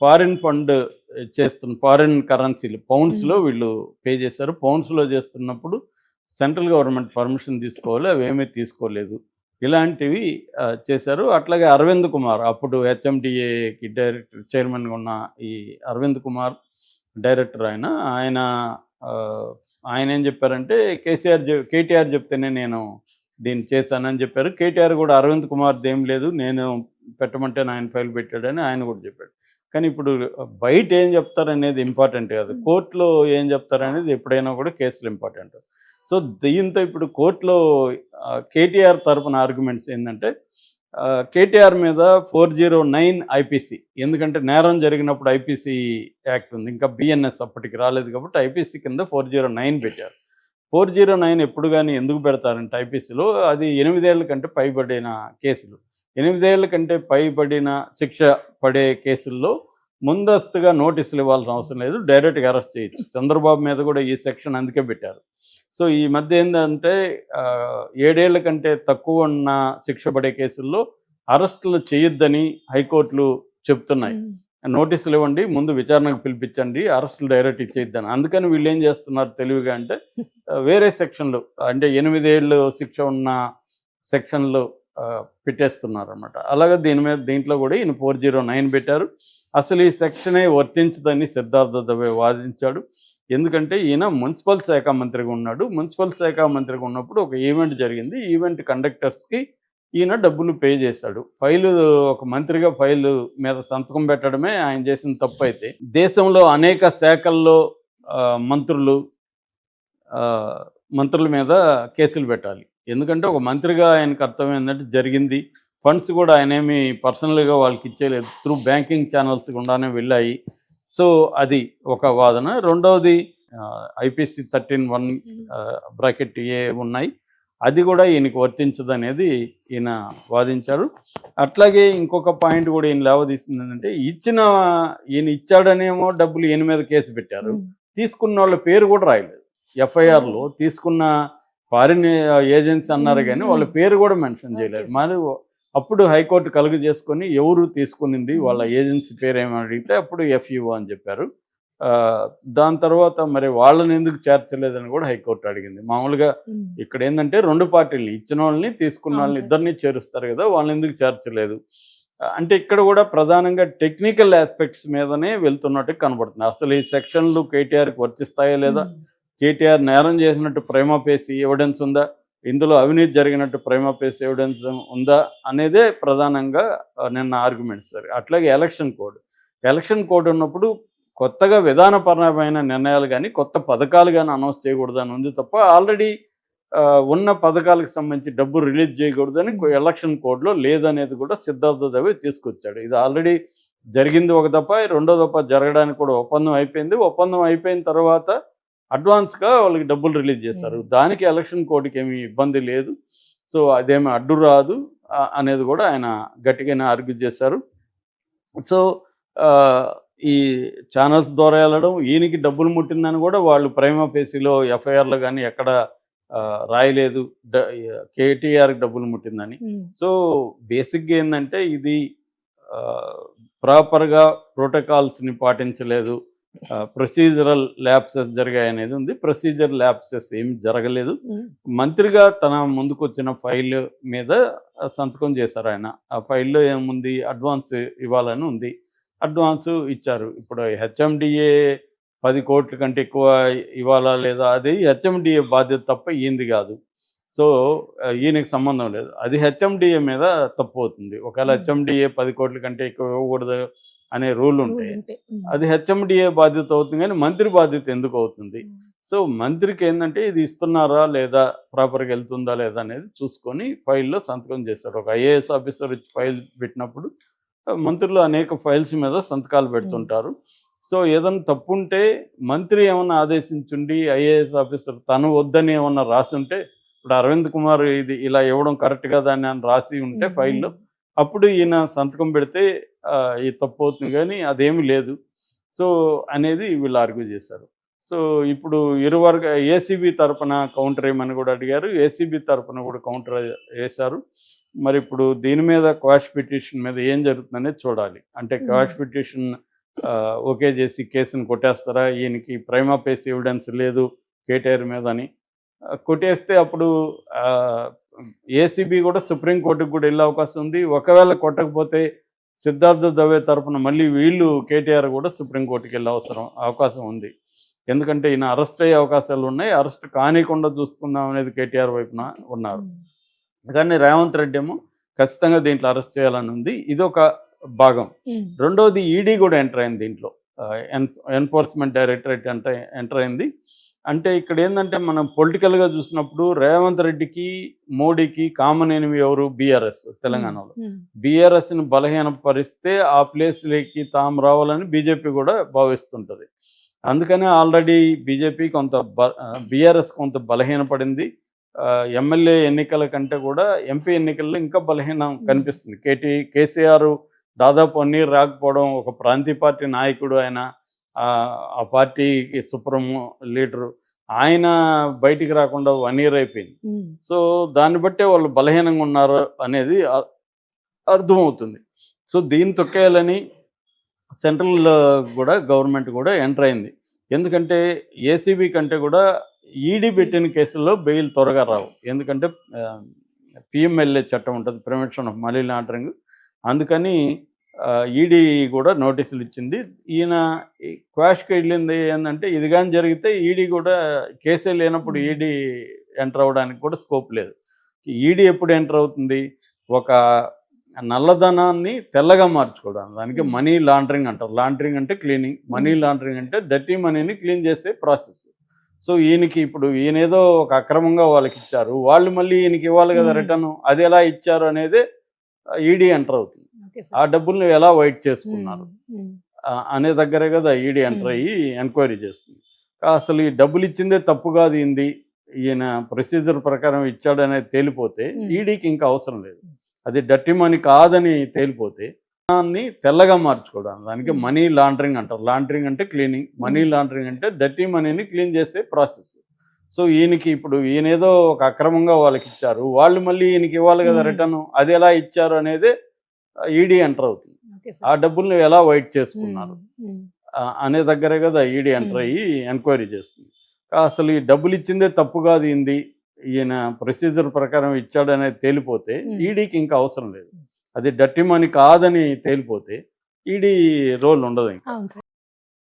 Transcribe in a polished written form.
Foreign fund foreign కరెన్సీలు పౌండ్స్‌లో హ్మ్. వీళ్ళు పే చేశారు. పౌండ్స్‌లో చేస్తున్నప్పుడు సెంట్రల్ గవర్నమెంట్ పర్మిషన్ తీసుకోవాలి. అవేమీ తీసుకోలేదు. ఇలాంటివి చేశారు. అట్లాగే అరవింద్ కుమార్ అప్పుడు హెచ్ఎండిఏకి చైర్మన్‌గా ఉన్న ఈ అరవింద్ కుమార్ డైరెక్టర్ ఆయన. ఆయన ఆయనేం చెప్పారంటే కేటీఆర్ చెప్తేనే నేను దీన్ని చేశానని చెప్పారు. కేటీఆర్ కూడా అరవింద్ కుమార్‌దేం లేదు. నేను పెట్టమంటే ఆయన ఫైల్ పెట్టాడని ఆయన కూడా చెప్పాడు. కానీ ఇప్పుడు బయట ఏం చెప్తారనేది ఇంపార్టెంట్ కాదు. హ్మ్. కోర్ట్‌లో ఏం చెప్తారనేది ఎప్పుడైనా కూడా కేసులు ఇంపార్టెంట్. సో, దీంతో ఇప్పుడు కోర్ట్‌లో కేటీఆర్ తరపున ఆర్గ్యుమెంట్స్ ఏందంటే కేటీఆర్ మీద 409 ఐపీసీ ఎందుకంటే నేరం జరిగినప్పుడు ఐపీసీ యాక్ట్ ఉంది. ఇంకా బిఎన్ఎస్ అప్పటికి రాలేదు కాబట్టి ఐపీసీ కింద 409 పెట్టారు. 409 ఎప్పుడు గాని ఎందుకు పెడతారంటే ఐపీసీలో అది 8 ఏళ్ల కంటే పైబడిన కేసులు. 8 ఏళ్ల కంటే పైబడిన శిక్ష పడే కేసుల్లో ముందస్తుగా నోటీసులు ఇవ్వాల్సిన అవసరం లేదు. డైరెక్ట్‌గా అరెస్ట్ చేయొచ్చు. చంద్రబాబు మీద కూడా ఈ సెక్షన్ అందుకే పెట్టారు. సో, ఈ మధ్య ఏందంటే 7 ఏళ్ల కంటే తక్కువ ఉన్న శిక్ష పడే కేసుల్లో అరెస్టులు చేయొద్దని హైకోర్టులు చెప్తున్నాయి. హ్మ్. నోటీసులు ఇవ్వండి, ముందు విచారణకు పిలిపించండి, అరెస్టులు డైరెక్ట్ ఇచ్చేయొద్దని. అందుకని వీళ్ళేం చేస్తున్నారు తెలివిగా అంటే వేరే సెక్షన్‌లు అంటే 8 ఏళ్ళు శిక్ష ఉన్న సెక్షన్‌లు పెట్టేస్తున్నారనమాట. అలాగే దీంట్లో కూడా ఈయన 409 పెట్టారు. అసలు ఈ సెక్షనే వర్తించదని సిద్ధార్థ దవే వాదించాడు. ఎందుకంటే ఈయన మున్సిపల్ శాఖ మంత్రిగా ఉన్నాడు. మున్సిపల్ శాఖ మంత్రిగా ఉన్నప్పుడు ఒక ఈవెంట్ జరిగింది. ఈవెంట్ కండక్టర్స్‌కి ఈయన డబ్బులు పే చేశాడు. ఒక మంత్రిగా ఫైలు మీద సంతకం పెట్టడమే ఆయన చేసిన తప్పైతే, దేశంలో అనేక శాఖల్లో మంత్రులు ఆహ్, మంత్రుల మీద కేసులు పెట్టాలి. ఎందుకంటే ఒక మంత్రిగా ఆయన కర్తవ్యం ఏందంటే జరిగింది. ఫండ్స్ కూడా ఆయనేమి పర్సనల్‌గా వాళ్ళకి ఇచ్చేయలేదు. త్రూ బ్యాంకింగ్ ఛానల్స్ గుండానే వెళ్ళాయి. సో, అది ఒక వాదన. రెండవది ఐపీసీ 13(1) బ్రాకెట్ ఏ ఉన్నాయి. అది కూడా ఈయనకి వర్తించదనేది ఈయన వాదించారు. అట్లాగే ఇంకొక పాయింట్ కూడా ఈయన లేవదీసింది ఏంటంటే ఈయన ఇచ్చాడనేమో డబ్బులు ఈయన మీద కేసు పెట్టారు. హ్మ్. తీసుకున్నోళ్ళ పేరు కూడా రాయలేదు. ఎఫ్ఐఆర్‌లో ఓహ్! తీసుకున్న ఫారిన్ ఏజెన్సీ అన్నారు హ్మ్. గానీ వాళ్ళ హ్మ్. పేరు కూడా మెన్షన్ ఓకే చేయలేదు. సార్. మరి అప్పుడు హైకోర్టు కలుగజేసుకొని ఎవరు తీసుకునింది వాళ్ళ హ్మ్. ఏజెన్సీ పేరేమని అడిగితే అప్పుడు ఎఫ్‌యుఓ అని చెప్పారు. ఆహ్, దాని తర్వాత మరి వాళ్ళని ఎందుకు చేర్చలేదని కూడా హైకోర్టు అడిగింది. మామూలుగా హ్మ్. ఇక్కడేందంటే 2 పార్టీలని ఇచ్చినోళ్ళని, అవును తీసుకున్నోళ్ళని సార్. ఇద్దరిని చేరుస్తారు గదా! వాళ్ళనెందుకు చేర్చలేదు? అంటే ఇక్కడ గూడా ప్రధానంగా టెక్నికల్ యాస్పెక్ట్స్ మీదనే వెళ్తున్నట్టు కనబడుతుంది. అసలు ఈ సెక్షన్‌లు కేటీఆర్‌కి వర్తిస్తాయా లేదా? హ్మ్. కేటీఆర్ నేరం చేసినట్టు ప్రైమా ఫేసి ఎవిడెన్స్ ఉందా? ఇందులో అవినీతి జరిగినట్టు ప్రైమా ఫేసి ఎవిడెన్స్ ఉందా? అనేదే ప్రధానంగా నిన్న ఆర్గ్యుమెంట్స్. అట్లాగే ఎలక్షన్ కోడ్. ఎలక్షన్ కోడ్ ఉన్నప్పుడు కొత్తగా విధానపరమైన నిర్ణయాలు గాని, కొత్త పథకాలు గాని అనౌన్స్ చేయకూడదని ఉంది తప్ప ఆల్రెడీ ఉన్న పథకాలకు సంబంధించి డబ్బు రిలీజ్ చేయకూడదని హ్మ్. ఎలక్షన్ కోడ్‌లో లేదనేది కూడా సిద్ధార్థ దవే తీసుకొచ్చాడు. ఇది ఆల్రెడీ జరిగింది ఒక దఫా, రెండో దఫా జరగడానికి కూడా ఒప్పందం అయిపోయింది. ఒప్పందం అయిపోయిన తర్వాత అడ్వాన్స్‌గా వాళ్ళకి డబ్బులు రిలీజ్ చేశారు. హ్మ్. దానికి ఎలక్షన్ కోడ్‌కి ఏమి ఇబ్బంది లేదు. సో, అదేమి అడ్డు రాదు అనేది కూడా ఆయన గట్టిగానే ఆర్గ్యూ చేశారు. సో, ఆహ్, ఈ ఛానల్స్ ద్వారా ఎళ్ళడం, ఈయనకి డబ్బులు ముట్టిందని గూడా వాళ్ళు ప్రైమా ఫేసిలో ఎఫ్ఐఆర్‌లో గాని ఎక్కడ రాయలేదు. కేటీఆర్‌కి డబ్బులు ముట్టిందని. హ్మ్. సో, బేసిక్‌గా ఏందంటే ఇది ఆహ్, ప్రాపర్‌గా ప్రోటోకాల్స్‌ని పాటించలేదు. ప్రొసీజరల్ ల్యాప్సెస్ జరిగాయనేది ఉంది. ప్రొసీజర్ ల్యాప్సెస్ ఏమి జరగలేదు. హ్మ్. మంత్రిగా తన ముందుకొచ్చిన ఫైల్ మీద సంతకం చేశారాయన. ఆ ఫైల్‌లో ఏముంది అడ్వాన్స్ ఇవ్వాలని ఉంది. అడ్వాన్సు ఇచ్చారు. ఇప్పుడు హెచ్ఎండిఏ 10,00,00,000 కంటే ఎక్కువ ఇవ్వాలా లేదా అది హెచ్ఎండిఏ బాధ్యత తప్ప ఈయనది గాదు. సో, ఈయనకి సంబంధం లేదు. అది హెచ్ఎండిఏ మీద తప్పవుతుంది. ఒకవేళ హ్మ్. హెచ్ఎండిఏ 10,00,00,000 కంటే ఎక్కువ ఇవ్వకూడదు అనే రూల్ ఉంటే, రూలుంటే. హ్మ్. అది హెచ్ఎండిఏ బాధ్యత అవుతుంది గానీ మంత్రి బాధ్యత ఎందుకు అవుతుంది? హ్మ్. సో, మంత్రికేందంటే ఇది ఇస్తున్నారా లేదా? ప్రాపర్‌గా ఎళ్తుందా లేదా? అనేది చూసుకొని ఫైల్‌లో సంతకం చేస్తాడు. ఒక ఐఏఎస్ ఆఫీసర్ వచ్చి ఫైల్ పెట్టినప్పుడు మంత్రులు అనేక ఫైల్స్ మీద సంతకాలు హ్మ్. పెడుతుంటారు. సో, ఏదన్నా తప్పుంటే మంత్రి ఏమన్నా ఆదేశించుండి ఐఏఎస్ ఆఫీసర్ తను వద్దని ఏమన్నా రాసుంటే ఇప్పుడు అరవింద్ కుమార్ ఇది ఇలా ఇవ్వడం కరెక్ట్ కాదా అని రాసి ఉంటే హ్మ్. హ్మ్. ఫైల్‌లో అప్పుడు ఈయన సంతకం పెడితే ఇది తప్పవుతుంది గానీ అదేమీ లేదు. సో, అనేది వీళ్ళు ఆర్గ్యూ చేశారు. సో, ఇప్పుడు ఏసీబీ తరపున కౌంటర్ ఏయమని గూడా అడిగారు. ఏసీబీ తరపున గూడా కౌంటర్ ఏశారు. మరి ఇప్పుడు దీని మీద క్వాష్ పిటిషన్ మీద ఏం జరుగుతుందనేది చూడాలి. అంటే క్వాష్ పిటిషన్ ఓకే చేసి కేసును కొట్టేస్తారా? ఈయనకి ప్రైమా ఫేసి ఎవిడెన్స్ లేదు కేటీఆర్ మీద అని. కొట్టేస్తే అప్పుడు ఏసీబీ కూడా సుప్రీం కోర్టుకు కూడా వెళ్ళే అవకాశం ఉంది. ఒకవేళ కొట్టకపోతే సిద్ధార్థ దవే తరపున మళ్ళీ వీళ్ళు కేటీఆర్ కూడా సుప్రీం కోర్టుకి వెళ్ళే అవకాశం ఉంది. ఎందుకంటే ఈయన అరెస్ట్ అయ్యే అవకాశాలు ఉన్నాయి. అరెస్ట్ కానీకుండా చూసుకుందాం అనేది కేటీఆర్ వైపున ఉన్నారు. కానీ రేవంత్ రెడ్డి ఏమో ఖచ్చితంగా దీంట్లో అరెస్ట్ చేయాలని ఉంది. ఇదొక భాగం. రెండోది ఈడీ కూడా ఎంటర్ అయింది దీంట్లో. ఎన్ఫోర్స్మెంట్ డైరెక్టరేట్ ఎంటర్ అయింది. అంటే ఇక్కడ ఏంటంటే మనం పొలిటికల్గా చూసినప్పుడు రేవంత్ రెడ్డికి మోడీకి కామన్ ఎనిమి ఎవరు? బీఆర్ఎస్ తెలంగాణలో. బీఆర్ఎస్ని బలహీనపరిస్తే ఆ ప్లేస్లోకి తాము రావాలని బీజేపీ కూడా భావిస్తుంటుంది. అందుకనే ఆల్రెడీ బీజేపీ బీఆర్ఎస్ కొంత బలహీనపడింది. ఎమ్మెల్యే ఎన్నికల కంటే కూడా ఎంపీ ఎన్నికల్లో ఇంకా బలహీనం కనిపిస్తుంది. కేసీఆర్ దాదాపు 1 ఇయర్ రాకపోవడం, ఒక ప్రాంతీయ పార్టీ నాయకుడు ఆయన, ఆ పార్టీకి సుప్రీం లీడరు, ఆయన బయటికి రాకుండా 1 ఇయర్ అయిపోయింది. సో దాన్ని బట్టే వాళ్ళు బలహీనంగా ఉన్నారు అనేది అర్థమవుతుంది. సో దీన్ని తొక్కేయాలని సెంట్రల్ కూడా గవర్నమెంట్ కూడా ఎంటర్ అయింది. ఎందుకంటే ఏసీబీ కంటే కూడా ఈడీ పెట్టిన కేసుల్లో బెయిల్ త్వరగా రావు. ఎందుకంటే పిఎంఎల్ఏ చట్టం ఉంటుంది, ప్రివెన్షన్ ఆఫ్ మనీ లాండరింగ్. అందుకని ఈడీ కూడా నోటీసులు ఇచ్చింది. ఈయన క్వాష్కి వెళ్ళింది ఏంటంటే ఇది కానీ జరిగితే ఈడీ కూడా కేసే లేనప్పుడు ఈడీ ఎంటర్ అవ్వడానికి కూడా స్కోప్ లేదు. ఈడీ ఎప్పుడు ఎంటర్ అవుతుంది? ఒక నల్లధనాన్ని తెల్లగా మార్చుకోవడం, దానికి మనీ లాండరింగ్ అంటారు. లాండరింగ్ అంటే క్లీనింగ్, మనీ లాండరింగ్ అంటే డర్టీ మనీని క్లీన్ చేసే ప్రాసెస్. సో ఈయనకి ఇప్పుడు ఈయనేదో ఒక అక్రమంగా వాళ్ళకి ఇచ్చారు, వాళ్ళు మళ్ళీ ఈయనకి ఇవ్వాలి కదా రిటర్న్. అది ఎలా ఇచ్చారు అనేది ఈడీ ఎంటర్ అవుతుంది. ఆ డబ్బుల్ని ఎలా వైట్ చేసుకున్నారు అనే దగ్గరే కదా ఈడీ ఎంటర్ అయ్యి ఎంక్వైరీ చేస్తుంది. అసలు ఈ డబ్బులు ఇచ్చిందే తప్పు కాదు, ఈయన ప్రొసీజర్ ప్రకారం ఇచ్చాడు అనేది తేలిపోతే ఈడీకి ఇంకా అవసరం లేదు. అది డర్టీ మనీ కాదని తేలిపోతే దాన్ని తెల్లగా మార్చుకోవడం, దానికి మనీ లాండరింగ్ అంటారు. లాండరింగ్ అంటే క్లీనింగ్, మనీ లాండరింగ్ అంటే డర్టీ మనీని క్లీన్ చేసే ప్రాసెస్. సో ఈయనకి ఇప్పుడు ఈయనేదో ఒక అక్రమంగా వాళ్ళకి ఇచ్చారు, వాళ్ళు మళ్ళీ ఈయనకి ఇవ్వాలి కదా రిటర్న్. అది ఎలా ఇచ్చారు అనేది ఈడీ ఎంటర్ అవుతుంది. ఆ డబ్బుల్ని ఎలా వైట్ చేసుకున్నారు అనే దగ్గరే కదా ఈడీ ఎంటర్ అయ్యి ఎంక్వైరీ చేస్తుంది. అసలు ఈ డబ్బులు ఇచ్చిందే తప్పు కాదు, ఈయన ప్రొసీజర్ ప్రకారం ఇచ్చాడు అనేది తేలిపోతే ఈడీకి ఇంకా అవసరం లేదు. అది డర్టీ మనీ కాదని తేలిపోతే ఈడీ రోల్ ఉండదు ఇంకా.